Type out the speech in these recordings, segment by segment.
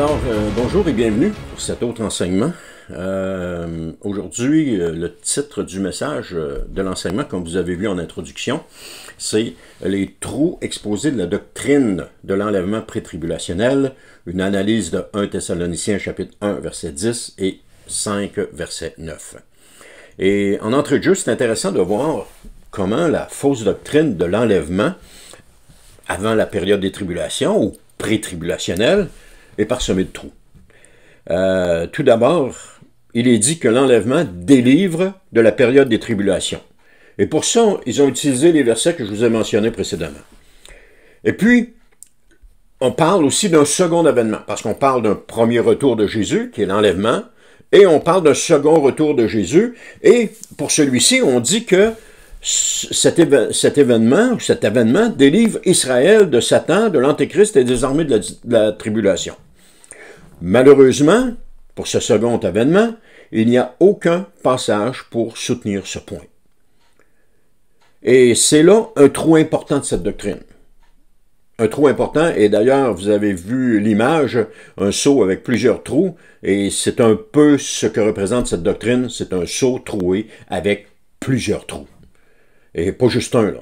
Alors, bonjour et bienvenue pour cet autre enseignement. Aujourd'hui, le titre du message de l'enseignement, comme vous avez vu en introduction, c'est « Les trous exposés de la doctrine de l'enlèvement prétribulationnel », une analyse de 1 Thessaloniciens chapitre 1, verset 10 et 5, verset 9. Et en entrée de jeu, c'est intéressant de voir comment la fausse doctrine de l'enlèvement, avant la période des tribulations ou pré-tribulationnelle, est parsemée de trous. Tout d'abord, il est dit que l'enlèvement délivre de la période des tribulations. Et pour ça, ils ont utilisé les versets que je vous ai mentionnés précédemment. Et puis, on parle aussi d'un second avènement, parce qu'on parle d'un premier retour de Jésus, qui est l'enlèvement, et on parle d'un second retour de Jésus, et pour celui-ci, on dit que cet avènement délivre Israël de Satan, de l'Antéchrist et des armées de la tribulation. Malheureusement, pour ce second avènement, il n'y a aucun passage pour soutenir ce point. Et c'est là un trou important de cette doctrine. Un trou important, et d'ailleurs, vous avez vu l'image, un seau avec plusieurs trous, et c'est un peu ce que représente cette doctrine, c'est un seau troué avec plusieurs trous. Et pas juste un, là.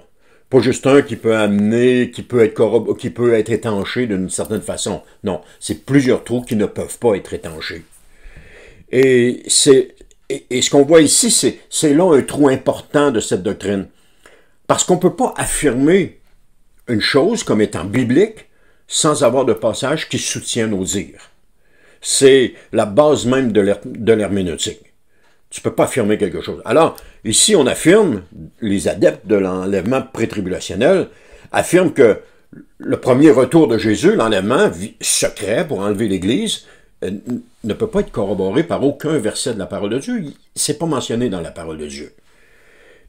Pas juste un qui peut amener, qui peut être étanché d'une certaine façon. Non, c'est plusieurs trous qui ne peuvent pas être étanchés. Et ce qu'on voit ici, c'est là un trou important de cette doctrine. Parce qu'on ne peut pas affirmer une chose comme étant biblique sans avoir de passage qui soutient nos dires. C'est la base même de l'herméneutique. Tu ne peux pas affirmer quelque chose. Alors, ici, on affirme, les adeptes de l'enlèvement prétribulationnel affirment que le premier retour de Jésus, l'enlèvement secret pour enlever l'Église, ne peut pas être corroboré par aucun verset de la parole de Dieu. C'est pas mentionné dans la parole de Dieu.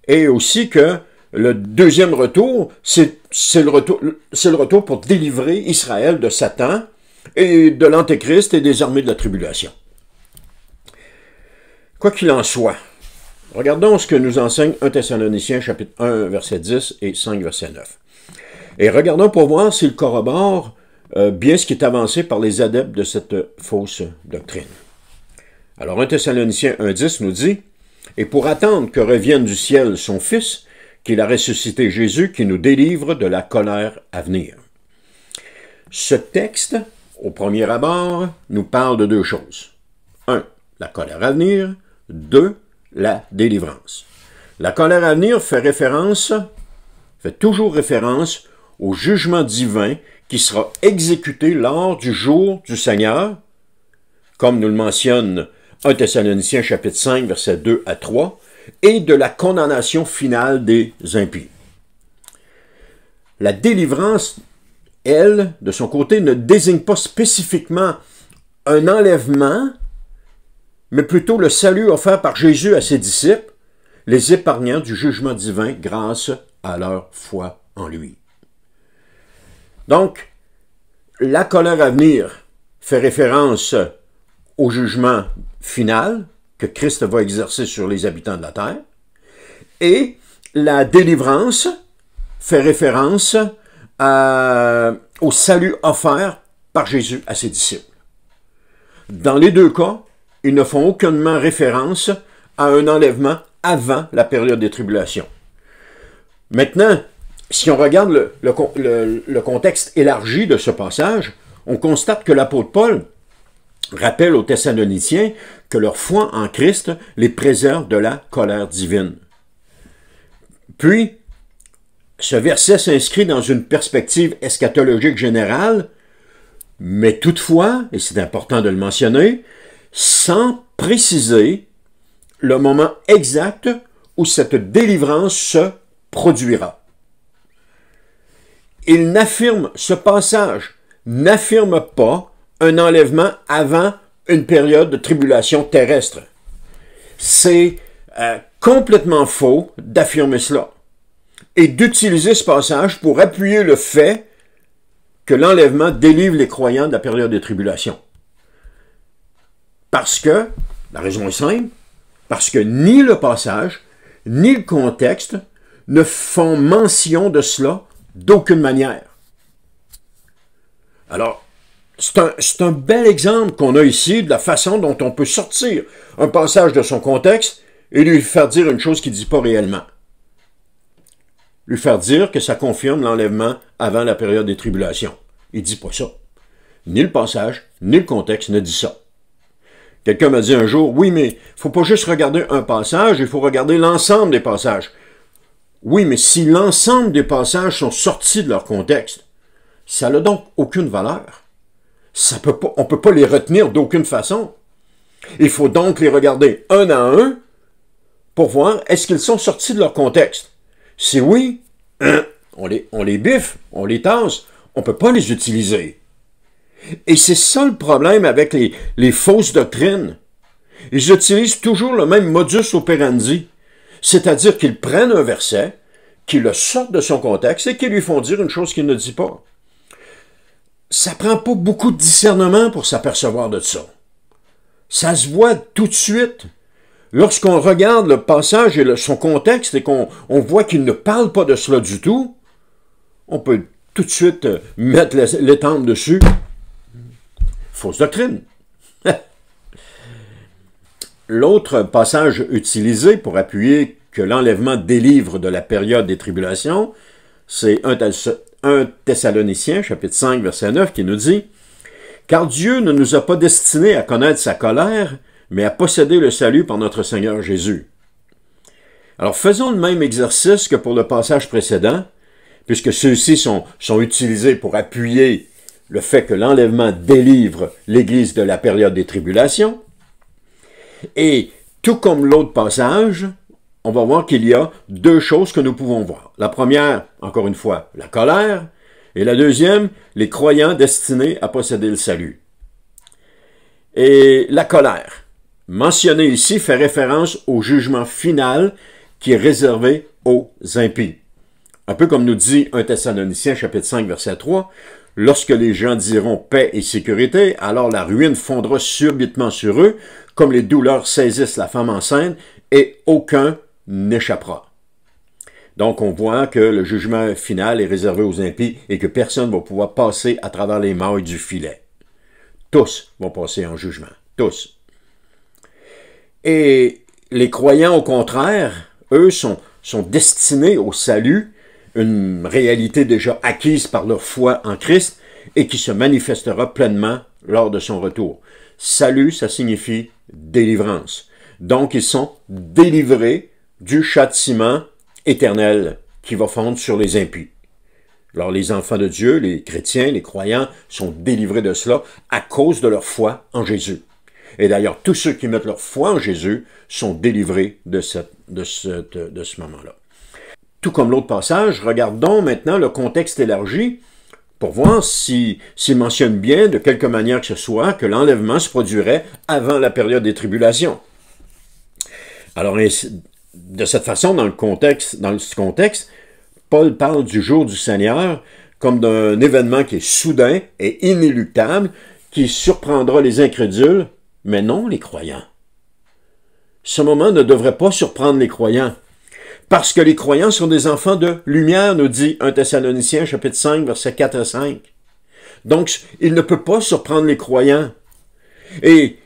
Et aussi que le deuxième retour, c'est le retour pour délivrer Israël de Satan et de l'Antéchrist et des armées de la tribulation. Quoi qu'il en soit, regardons ce que nous enseigne 1 Thessaloniciens chapitre 1, verset 10 et 5, verset 9. Et regardons pour voir s'il corrobore bien ce qui est avancé par les adeptes de cette fausse doctrine. Alors 1 Thessaloniciens 1, 10 nous dit « Et pour attendre que revienne du ciel son Fils, qu'il a ressuscité Jésus, qui nous délivre de la colère à venir. » Ce texte, au premier abord, nous parle de deux choses. 1. La colère à venir. 2. La délivrance. La colère à venir fait toujours référence au jugement divin qui sera exécuté lors du jour du Seigneur, comme nous le mentionne 1 Thessaloniciens chapitre 5, versets 2 à 3, et de la condamnation finale des impies. La délivrance, elle, de son côté, ne désigne pas spécifiquement un enlèvement, mais plutôt le salut offert par Jésus à ses disciples, les épargnant du jugement divin grâce à leur foi en lui. Donc, la colère à venir fait référence au jugement final que Christ va exercer sur les habitants de la terre, et la délivrance fait référence au salut offert par Jésus à ses disciples. Dans les deux cas, ils ne font aucunement référence à un enlèvement avant la période des tribulations. Maintenant, si on regarde le contexte élargi de ce passage, on constate que l'apôtre Paul rappelle aux Thessaloniciens que leur foi en Christ les préserve de la colère divine. Puis, ce verset s'inscrit dans une perspective eschatologique générale, mais toutefois, et c'est important de le mentionner, sans préciser le moment exact où cette délivrance se produira. Ce passage n'affirme pas un enlèvement avant une période de tribulation terrestre. C'est complètement faux d'affirmer cela et d'utiliser ce passage pour appuyer le fait que l'enlèvement délivre les croyants de la période de tribulation. Parce que, la raison est simple, parce que ni le passage, ni le contexte ne font mention de cela d'aucune manière. Alors, C'est un bel exemple qu'on a ici de la façon dont on peut sortir un passage de son contexte et lui faire dire une chose qu'il ne dit pas réellement. Lui faire dire que ça confirme l'enlèvement avant la période des tribulations. Il ne dit pas ça. Ni le passage, ni le contexte ne dit ça. Quelqu'un m'a dit un jour, oui, mais il ne faut pas juste regarder un passage, il faut regarder l'ensemble des passages. Oui, mais si l'ensemble des passages sont sortis de leur contexte, ça n'a donc aucune valeur. On ne peut pas les retenir d'aucune façon. Il faut donc les regarder un à un pour voir est-ce qu'ils sont sortis de leur contexte. Si oui, on les biffe, on les tasse, on ne peut pas les utiliser. Et c'est ça le problème avec les fausses doctrines. Ils utilisent toujours le même modus operandi, c'est-à-dire qu'ils prennent un verset, qu'ils le sortent de son contexte et qu'ils lui font dire une chose qu'il ne dit pas. Ça prend pas beaucoup de discernement pour s'apercevoir de ça. Ça se voit tout de suite. Lorsqu'on regarde le passage et son contexte et qu'on voit qu'il ne parle pas de cela du tout, on peut tout de suite mettre l'étampe dessus. Fausse doctrine. L'autre passage utilisé pour appuyer que l'enlèvement délivre de la période des tribulations, c'est 1 Thessaloniciens, chapitre 5, verset 9, qui nous dit « Car Dieu ne nous a pas destinés à connaître sa colère, mais à posséder le salut par notre Seigneur Jésus. » Alors faisons le même exercice que pour le passage précédent, puisque ceux-ci sont utilisés pour appuyer le fait que l'enlèvement délivre l'Église de la période des tribulations. Et tout comme l'autre passage, on va voir qu'il y a deux choses que nous pouvons voir. La première, encore une fois, la colère, et la deuxième, les croyants destinés à posséder le salut. Et la colère, mentionnée ici, fait référence au jugement final qui est réservé aux impies. Un peu comme nous dit 1 Thessaloniciens, chapitre 5, verset 3, « Lorsque les gens diront paix et sécurité, alors la ruine fondra subitement sur eux, comme les douleurs saisissent la femme enceinte, et aucun n'échappera. » Donc, on voit que le jugement final est réservé aux impies et que personne ne va pouvoir passer à travers les mailles du filet. Tous vont passer en jugement. Tous. Et les croyants, au contraire, eux, sont destinés au salut, une réalité déjà acquise par leur foi en Christ et qui se manifestera pleinement lors de son retour. Salut, ça signifie délivrance. Donc, ils sont délivrés du châtiment éternel qui va fondre sur les impies. Alors, les enfants de Dieu, les chrétiens, les croyants, sont délivrés de cela à cause de leur foi en Jésus. Et d'ailleurs, tous ceux qui mettent leur foi en Jésus sont délivrés de ce moment-là. Tout comme l'autre passage, regardons maintenant le contexte élargi pour voir s'il mentionne bien, de quelque manière que ce soit, que l'enlèvement se produirait avant la période des tribulations. Alors, de cette façon, dans ce contexte, Paul parle du jour du Seigneur comme d'un événement qui est soudain et inéluctable, qui surprendra les incrédules, mais non les croyants. Ce moment ne devrait pas surprendre les croyants, parce que les croyants sont des enfants de lumière, nous dit 1 Thessaloniciens, chapitre 5, versets 4 à 5. Donc, il ne peut pas surprendre les croyants. Et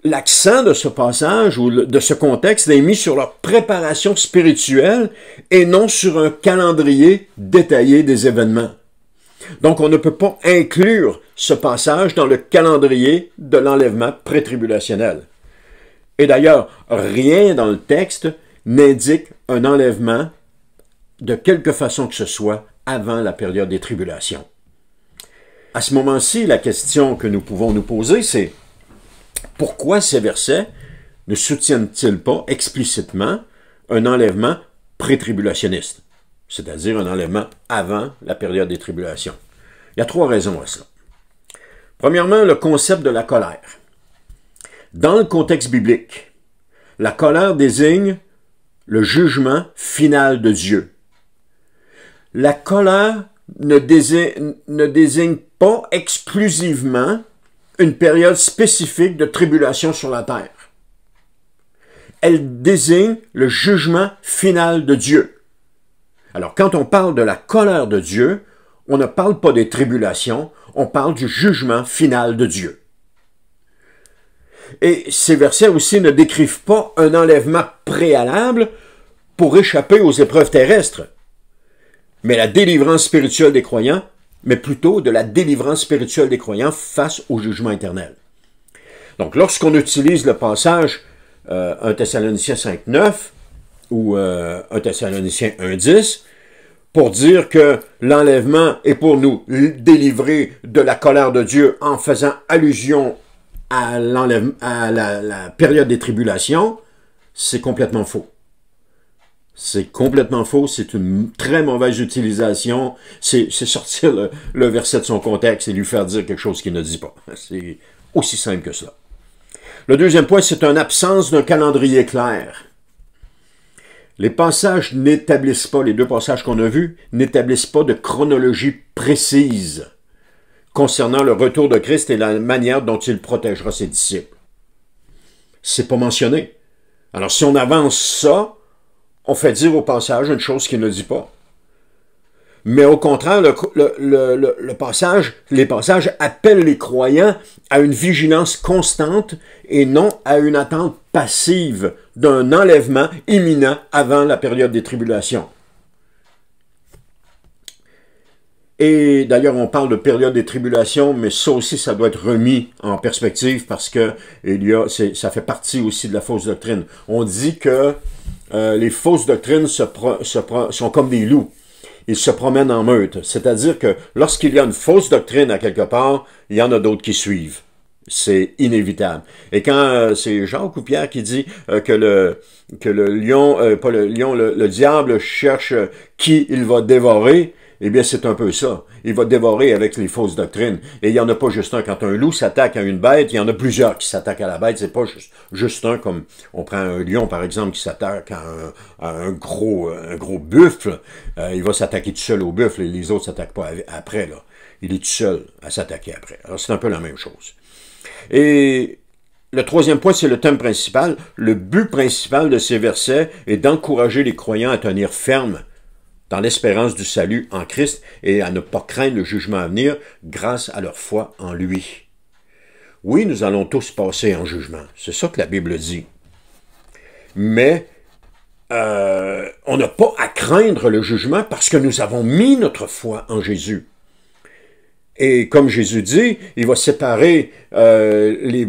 l'accent de ce passage ou de ce contexte est mis sur leur préparation spirituelle et non sur un calendrier détaillé des événements. Donc, on ne peut pas inclure ce passage dans le calendrier de l'enlèvement pré-tribulationnel. Et d'ailleurs, rien dans le texte n'indique un enlèvement de quelque façon que ce soit avant la période des tribulations. À ce moment-ci, la question que nous pouvons nous poser, c'est pourquoi ces versets ne soutiennent-ils pas explicitement un enlèvement pré-tribulationniste, c'est-à-dire un enlèvement avant la période des tribulations? Il y a trois raisons à cela. Premièrement, le concept de la colère. Dans le contexte biblique, la colère désigne le jugement final de Dieu. La colère ne désigne pas exclusivement une période spécifique de tribulation sur la terre. Elle désigne le jugement final de Dieu. Alors, quand on parle de la colère de Dieu, on ne parle pas des tribulations, on parle du jugement final de Dieu. Et ces versets aussi ne décrivent pas un enlèvement préalable pour échapper aux épreuves terrestres, mais la délivrance spirituelle des croyants, mais plutôt de la délivrance spirituelle des croyants face au jugement éternel. Donc, lorsqu'on utilise le passage 1 Thessaloniciens 5.9 ou 1 Thessaloniciens 1.10 pour dire que l'enlèvement est pour nous délivrer de la colère de Dieu en faisant allusion à la période des tribulations, c'est complètement faux. C'est complètement faux, c'est une très mauvaise utilisation, c'est sortir le verset de son contexte et lui faire dire quelque chose qu'il ne dit pas. C'est aussi simple que cela. Le deuxième point, c'est une absence d'un calendrier clair. Les passages n'établissent pas, les deux passages qu'on a vus, n'établissent pas de chronologie précise concernant le retour de Christ et la manière dont il protégera ses disciples. C'est pas mentionné. Alors, si on avance ça, on fait dire au passage une chose qu'il ne dit pas. Mais au contraire, les passages appellent les croyants à une vigilance constante et non à une attente passive d'un enlèvement imminent avant la période des tribulations. Et d'ailleurs, on parle de période des tribulations, mais ça aussi, ça doit être remis en perspective parce que ça fait partie aussi de la fausse doctrine. On dit que les fausses doctrines sont comme des loups. Ils se promènent en meute. C'est-à-dire que lorsqu'il y a une fausse doctrine à quelque part, il y en a d'autres qui suivent. C'est inévitable. Et quand c'est Jacques ou Pierre qui dit que le lion, pas le lion, le diable cherche qui il va dévorer, eh bien, c'est un peu ça. Il va dévorer avec les fausses doctrines. Et il n'y en a pas juste un. Quand un loup s'attaque à une bête, il y en a plusieurs qui s'attaquent à la bête. C'est pas juste un, comme on prend un lion, par exemple, qui s'attaque à un gros buffle. Il va s'attaquer tout seul au buffle et les autres ne s'attaquent pas après, là. Il est tout seul à s'attaquer après. Alors, c'est un peu la même chose. Et le troisième point, c'est le thème principal. Le but principal de ces versets est d'encourager les croyants à tenir ferme dans l'espérance du salut en Christ et à ne pas craindre le jugement à venir grâce à leur foi en lui. Oui, nous allons tous passer en jugement. C'est ça que la Bible dit. Mais on n'a pas à craindre le jugement parce que nous avons mis notre foi en Jésus. Et comme Jésus dit, il va séparer les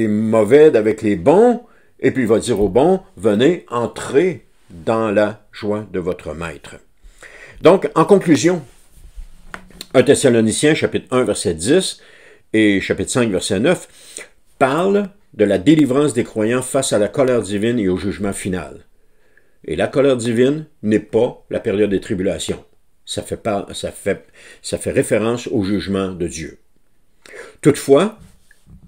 mauvais d'avec les bons, et puis il va dire aux bons, venez, entrez dans la joie de votre maître. Donc, en conclusion, 1 Thessaloniciens, chapitre 1, verset 10, et chapitre 5, verset 9, parlent de la délivrance des croyants face à la colère divine et au jugement final. Et la colère divine n'est pas la période des tribulations. Ça fait référence au jugement de Dieu. Toutefois,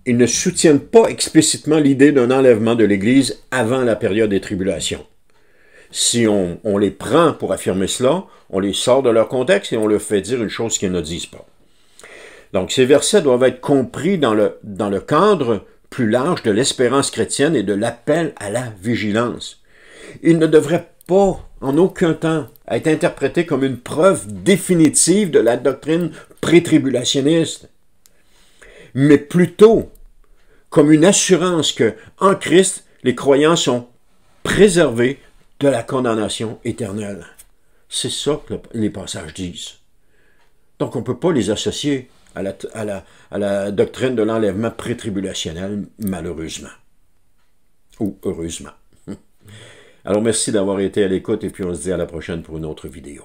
ils ne soutiennent pas explicitement l'idée d'un enlèvement de l'Église avant la période des tribulations. Si on les prend pour affirmer cela, on les sort de leur contexte et on leur fait dire une chose qu'ils ne disent pas. Donc, ces versets doivent être compris dans le cadre plus large de l'espérance chrétienne et de l'appel à la vigilance. Ils ne devraient pas, en aucun temps, être interprétés comme une preuve définitive de la doctrine pré-tribulationniste, mais plutôt comme une assurance que, en Christ, les croyants sont préservés de la condamnation éternelle. C'est ça que les passages disent. Donc, on ne peut pas les associer à la doctrine de l'enlèvement pré-tribulationnel, malheureusement. Ou heureusement. Alors, merci d'avoir été à l'écoute et puis on se dit à la prochaine pour une autre vidéo.